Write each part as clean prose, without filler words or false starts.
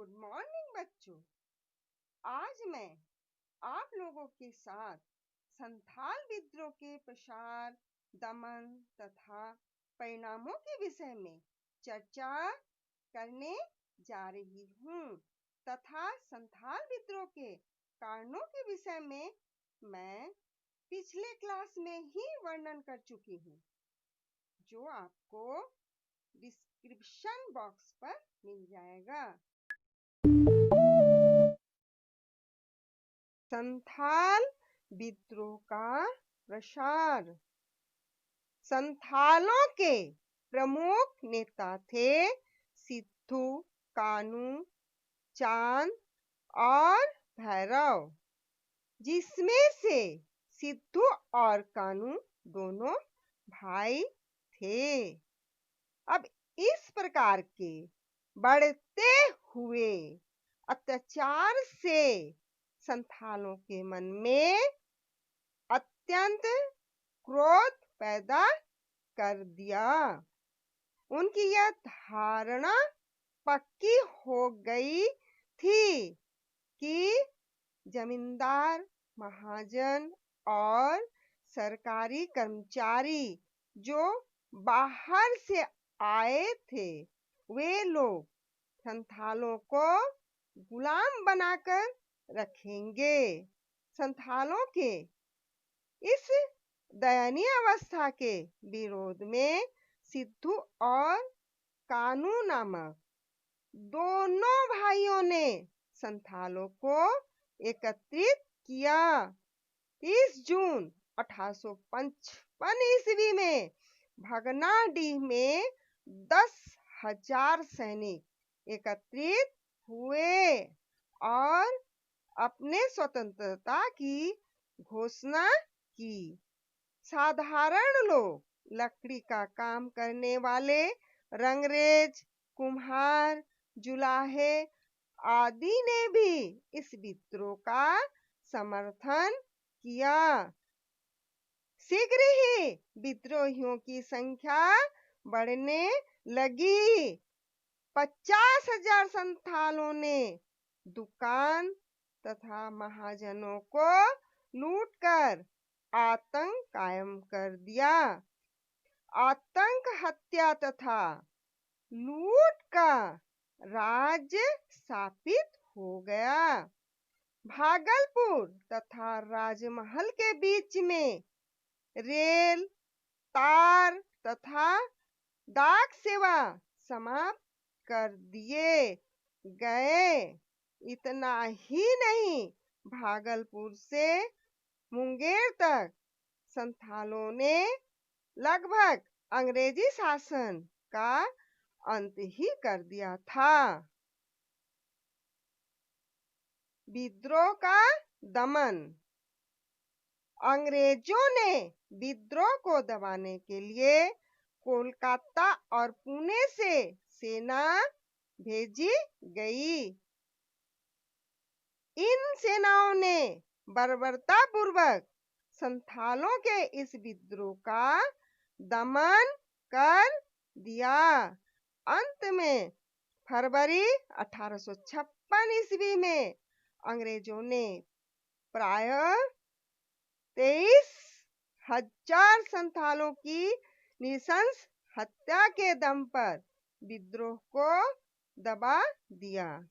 Good morning बच्चों। आज मैं आप लोगों के साथ संथाल विद्रोह के प्रसार, दमन तथा परिणामों के विषय में चर्चा करने जा रही हूँ तथा संथाल विद्रोह के कारणों के विषय में मैं पिछले क्लास में ही वर्णन कर चुकी हूँ, जो आपको डिस्क्रिप्शन बॉक्स पर मिल जाएगा। संथाल विद्रोह का प्रसार। संथालों के प्रमुख नेता थे सिद्धू, कानू, चांद और भैरव, जिसमें से सिद्धू और कानू दोनों भाई थे। अब इस प्रकार के बढ़ते हुए अत्याचार से संथालों के मन में अत्यंत क्रोध पैदा कर दिया। उनकी यह धारणा पक्की हो गई थी कि जमींदार, महाजन और सरकारी कर्मचारी जो बाहर से आए थे, वे लोग संथालों को गुलाम बनाकर रखेंगे। संथालों के इस दयनीय अवस्था के विरोध में सिद्धू और कानू नामक दोनों भाइयों ने संथालों को एकत्रित किया। 30 जून 1855 ईस्वी में भगनाडीह में 10,000 सैनिक एकत्रित हुए और अपने स्वतंत्रता की घोषणा की। साधारण लोग, लकड़ी का काम करने वाले, रंगरेज, कुम्हार, जुलाहे आदि ने भी इस विद्रोह का समर्थन किया। शीघ्र ही विद्रोहियों की संख्या बढ़ने लगी। 50,000 संथालों ने दुकान तथा महाजनों को लूटकर आतंक कायम कर दिया। आतंक, हत्या तथा लूट का राज्य स्थापित हो गया। भागलपुर तथा राजमहल के बीच में रेल, तार तथा डाक सेवा समाप्त कर दिए गए। इतना ही नहीं, भागलपुर से मुंगेर तक संथालों ने लगभग अंग्रेजी शासन का अंत ही कर दिया था। विद्रोह का दमन। अंग्रेजों ने विद्रोह को दबाने के लिए कोलकाता और पुणे से सेना भेजी गई। इन सेनाओं ने बर्बरतापूर्वक संथालों के इस विद्रोह का दमन कर दिया। अंत में फरवरी 1856 ईस्वी में अंग्रेजों ने प्रायः 23,000 संथालों की नृशंस हत्या के दम पर विद्रोह को दबा दिया।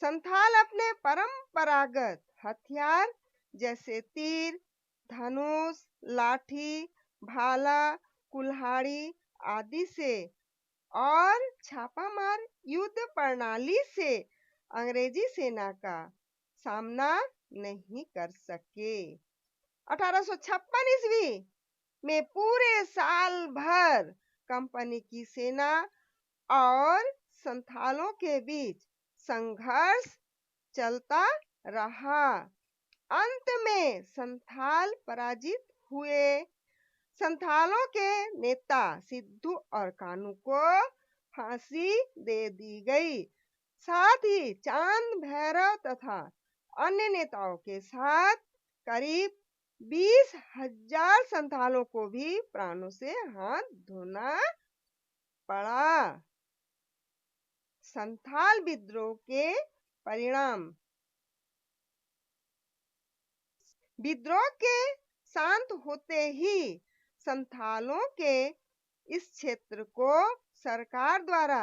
संथाल अपने परंपरागत हथियार जैसे तीर, धनुष, लाठी, भाला, कुल्हाड़ी आदि से और छापामार युद्ध प्रणाली से अंग्रेजी सेना का सामना नहीं कर सके। 1856 ईस्वी में पूरे साल भर कंपनी की सेना और संथालों के बीच संघर्ष चलता रहा। अंत में संथाल पराजित हुए। संथालों के नेता सिद्धू और कानू को फांसी दे दी गई। साथ ही चांद, भैरव तथा अन्य नेताओं के साथ करीब 20,000 संथालों को भी प्राणों से हाथ धोना पड़ा। संथाल विद्रोह के परिणाम। विद्रोह के शांत होते ही संथालों के इस क्षेत्र को सरकार द्वारा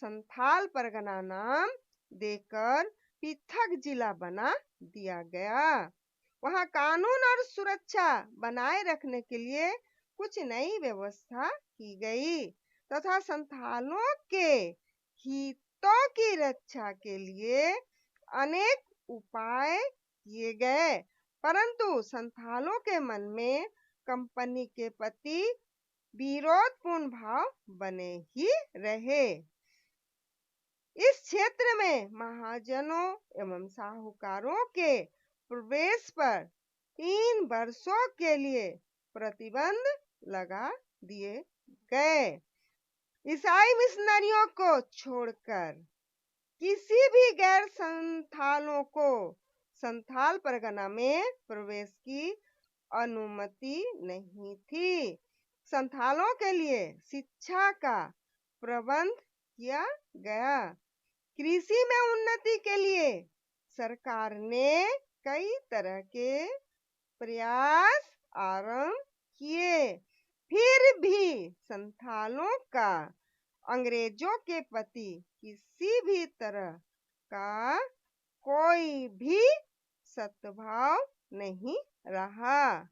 संथाल परगना नाम देकर पृथक जिला बना दिया गया। वहां कानून और सुरक्षा बनाए रखने के लिए कुछ नई व्यवस्था की गई तथा संथालों के हितों की रक्षा के लिए अनेक उपाय किए गए, परंतु संथालों के मन में कंपनी के प्रति विरोधपूर्ण भाव बने ही रहे। इस क्षेत्र में महाजनों एवं साहूकारों के प्रवेश पर 3 वर्षों के लिए प्रतिबंध लगा दिए गए। ईसाई मिशनरियों को छोड़कर किसी भी गैर संथालों को संथाल परगना में प्रवेश की अनुमति नहीं थी। संथालों के लिए शिक्षा का प्रबंध किया गया। कृषि में उन्नति के लिए सरकार ने कई तरह के प्रयास आरंभ किए, फिर भी संथालों का अंग्रेजों के प्रति किसी भी तरह का कोई भी सद्भाव नहीं रहा।